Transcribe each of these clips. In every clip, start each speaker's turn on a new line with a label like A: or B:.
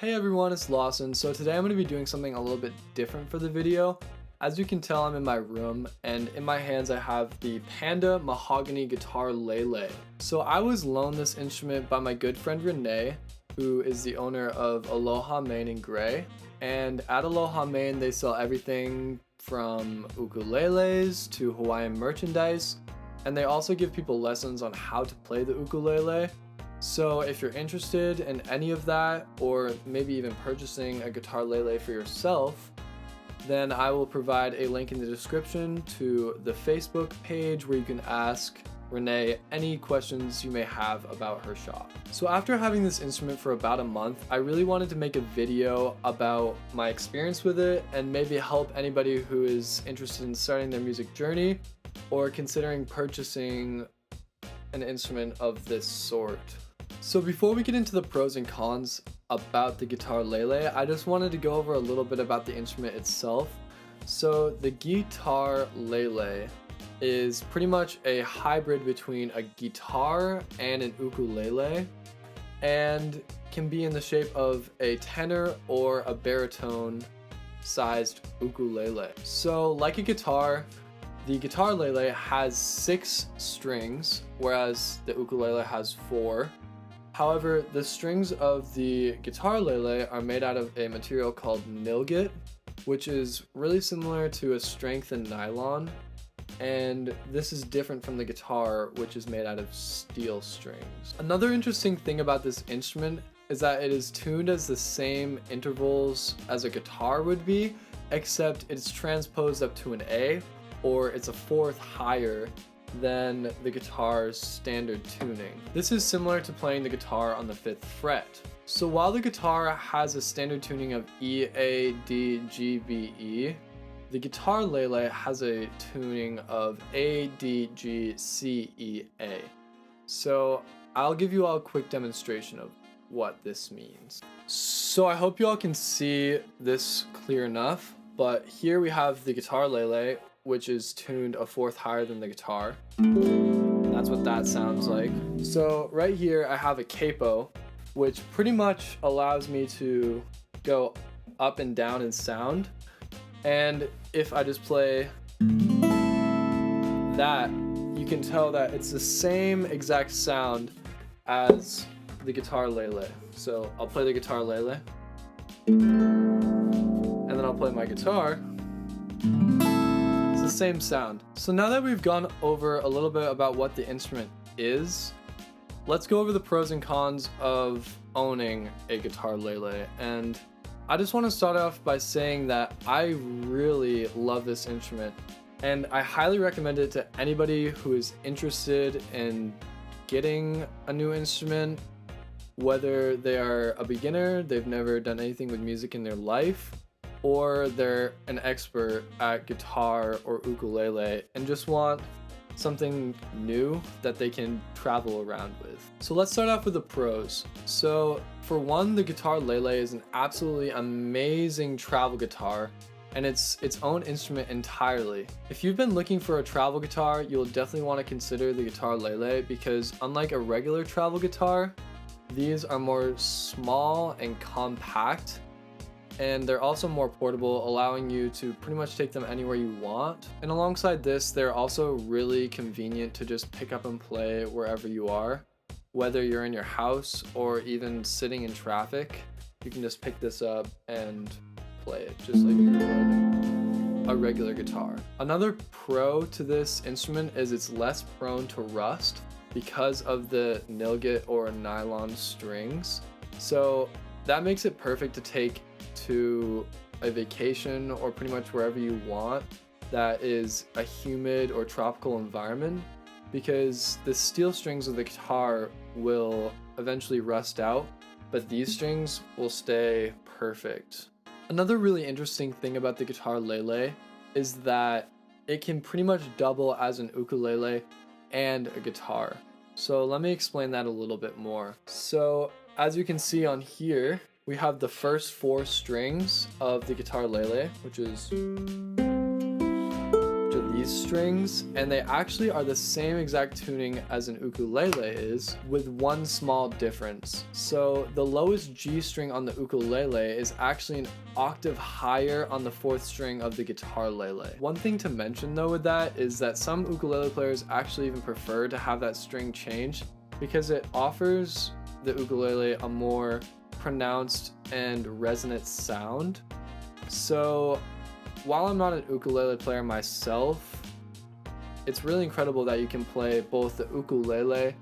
A: Hey everyone, it's Lawson. So today I'm going to be doing something a little bit different for the video. As you can tell, I'm in my room, and in my hands I have the Panda Mahogany Guitarlele. So I was loaned this instrument by my good friend Renee, who is the owner of Aloha Maine in Gray. And at Aloha Maine, they sell everything from ukuleles to Hawaiian merchandise, and they also give people lessons on how to play the ukulele. So if you're interested in any of that, or maybe even purchasing a guitarlele for yourself, then I will provide a link in the description to the Facebook page where you can ask Renee any questions you may have about her shop. So after having this instrument for about a month, I really wanted to make a video about my experience with it and maybe help anybody who is interested in starting their music journey or considering purchasing an instrument of this sort. So before we get into the pros and cons about the guitarlele, I just wanted to go over a little bit about the instrument itself. So the guitarlele is pretty much a hybrid between a guitar and an ukulele, and can be in the shape of a tenor or a baritone sized ukulele. So like a guitar, the guitarlele has 6 strings, whereas the ukulele has 4. However, the strings of the guitarlele are made out of a material called nilgit, which is really similar to a strengthened nylon, and this is different from the guitar, which is made out of steel strings. Another interesting thing about this instrument is that it is tuned as the same intervals as a guitar would be, except it's transposed up to an A, or it's a fourth higher than the guitar's standard tuning. This is similar to playing the guitar on the 5th fret. So while the guitar has a standard tuning of E, A, D, G, B, E, the guitarlele has a tuning of A, D, G, C, E, A. So I'll give you all a quick demonstration of what this means. So I hope you all can see this clear enough, but here we have the guitarlele, which is tuned a fourth higher than the guitar. That's what that sounds like. So right here I have a capo, which pretty much allows me to go up and down in sound. And if I just play that, you can tell that it's the same exact sound as the guitarlele. So I'll play the guitarlele, and then I'll play my guitar. The same sound. So now that we've gone over a little bit about what the instrument is, let's go over the pros and cons of owning a guitarlele. And I just want to start off by saying that I really love this instrument, and I highly recommend it to anybody who is interested in getting a new instrument, whether they are a beginner, they've never done anything with music in their life, or they're an expert at guitar or ukulele and just want something new that they can travel around with. So let's start off with the pros. So for one, the guitarlele is an absolutely amazing travel guitar, and it's its own instrument entirely. If you've been looking for a travel guitar, you'll definitely want to consider the guitarlele, because unlike a regular travel guitar, these are more small and compact, and they're also more portable, allowing you to pretty much take them anywhere you want. And alongside this, they're also really convenient to just pick up and play wherever you are. Whether you're in your house or even sitting in traffic, you can just pick this up and play it just like you would a regular guitar. Another pro to this instrument is it's less prone to rust because of the nilgit or nylon strings. So that makes it perfect to take to a vacation or pretty much wherever you want that is a humid or tropical environment, because the steel strings of the guitar will eventually rust out, but these strings will stay perfect. Another really interesting thing about the guitarlele is that it can pretty much double as an ukulele and a guitar. So let me explain that a little bit more. So as you can see on here, we have the first 4 strings of the guitarlele, which are these these strings, and they actually are the same exact tuning as an ukulele is, with one small difference. So the lowest G string on the ukulele is actually an octave higher on the 4th string of the guitarlele. One thing to mention though with that is that some ukulele players actually even prefer to have that string changed because it offers the ukulele a more pronounced and resonant sound. So while I'm not an ukulele player myself, it's really incredible that you can play both the ukulele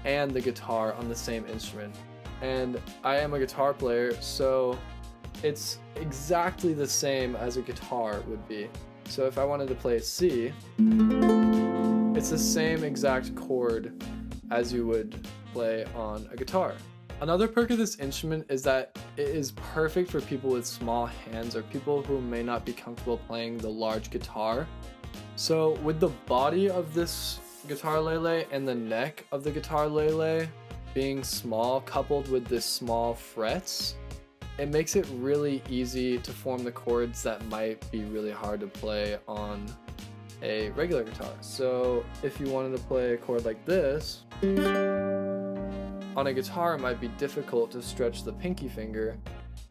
A: and the guitar on the same instrument. And I am a guitar player, so it's exactly the same as a guitar would be. So if I wanted to play C, it's the same exact chord as you would play on a guitar. Another perk of this instrument is that it is perfect for people with small hands or people who may not be comfortable playing the large guitar. So with the body of this guitarlele and the neck of the guitarlele being small coupled with this small frets, it makes it really easy to form the chords that might be really hard to play on a regular guitar. So if you wanted to play a chord like this, on a guitar it might be difficult to stretch the pinky finger,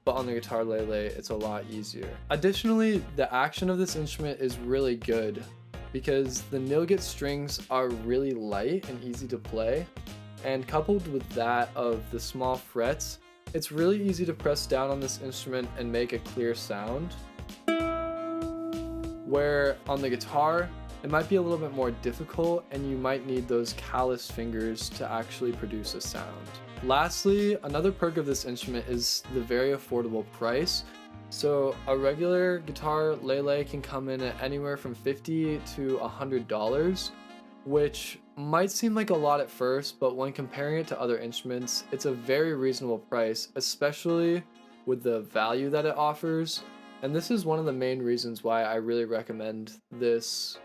A: but on the guitarlele it's a lot easier. Additionally, the action of this instrument is really good because the nilgit strings are really light and easy to play, and coupled with that of the small frets, it's really easy to press down on this instrument and make a clear sound. Where on the guitar, it might be a little bit more difficult and you might need those calloused fingers to actually produce a sound. Lastly, another perk of this instrument is the very affordable price. So a regular guitar lele can come in at anywhere from $50 to $100, which might seem like a lot at first, but when comparing it to other instruments, it's a very reasonable price, especially with the value that it offers. And this is one of the main reasons why I really recommend this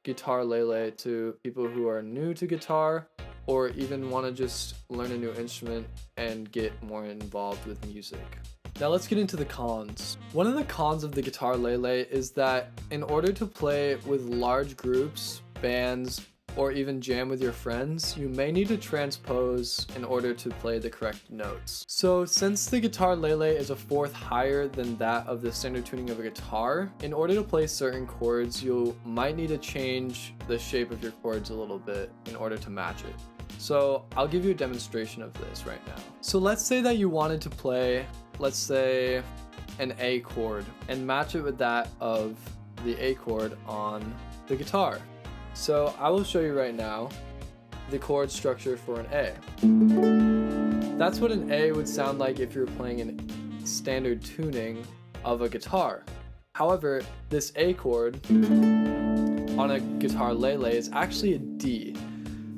A: guitarlele to people who are new to guitar or even want to just learn a new instrument and get more involved with music. Now let's get into the cons. One of the cons of the guitarlele is that in order to play with large groups, bands, or even jam with your friends, you may need to transpose in order to play the correct notes. So since the guitarlele is a 4th higher than that of the standard tuning of a guitar, in order to play certain chords, you might need to change the shape of your chords a little bit in order to match it. So I'll give you a demonstration of this right now. So let's say that you wanted to play, let's say, an A chord and match it with that of the A chord on the guitar. So I will show you right now the chord structure for an A. That's what an A would sound like if you were playing in standard tuning of a guitar. However, this A chord on a guitarlele is actually a D.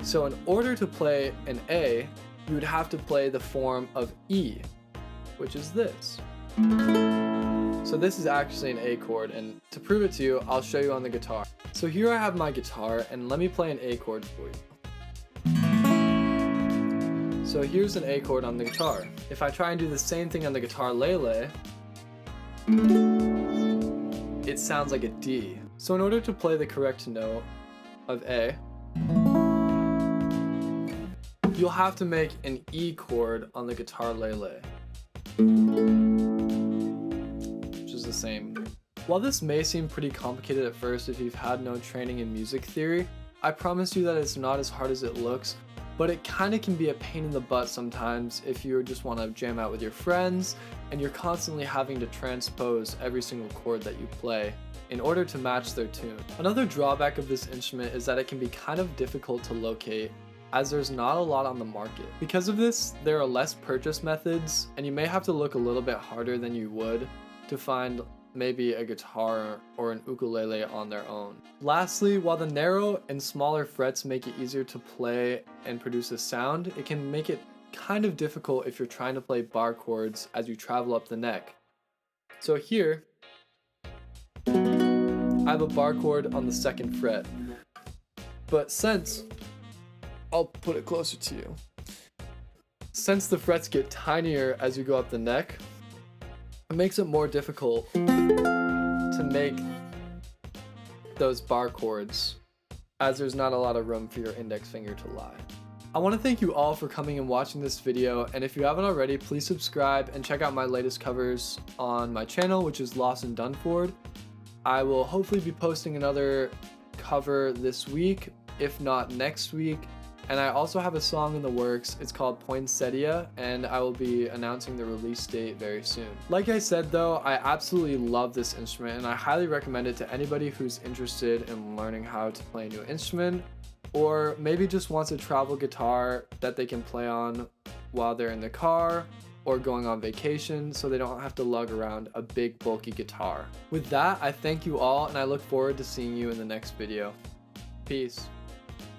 A: So in order to play an A, you would have to play the form of E, which is this. So this is actually an A chord, and to prove it to you, I'll show you on the guitar. So here I have my guitar, and let me play an A chord for you. So here's an A chord on the guitar. If I try and do the same thing on the guitarlele, it sounds like a D. So in order to play the correct note of A, you'll have to make an E chord on the guitarlele, which is the same. While this may seem pretty complicated at first if you've had no training in music theory, I promise you that it's not as hard as it looks, but it kind of can be a pain in the butt sometimes if you just want to jam out with your friends and you're constantly having to transpose every single chord that you play in order to match their tune. Another drawback of this instrument is that it can be kind of difficult to locate as there's not a lot on the market. Because of this, there are less purchase methods and you may have to look a little bit harder than you would to find maybe a guitar or an ukulele on their own. Lastly, while the narrow and smaller frets make it easier to play and produce a sound, it can make it kind of difficult if you're trying to play bar chords as you travel up the neck. So here, I have a bar chord on the 2nd fret, but since, I'll put it closer to you, since the frets get tinier as you go up the neck, it makes it more difficult to make those bar chords, as there's not a lot of room for your index finger to lie. I want to thank you all for coming and watching this video, and if you haven't already, please subscribe and check out my latest covers on my channel, which is Lawson Dunford. I will hopefully be posting another cover this week, if not next week. And I also have a song in the works. It's called Poinsettia, and I will be announcing the release date very soon. Like I said though, I absolutely love this instrument, and I highly recommend it to anybody who's interested in learning how to play a new instrument, or maybe just wants a travel guitar that they can play on while they're in the car or going on vacation, so they don't have to lug around a big bulky guitar. With that, I thank you all, and I look forward to seeing you in the next video. Peace.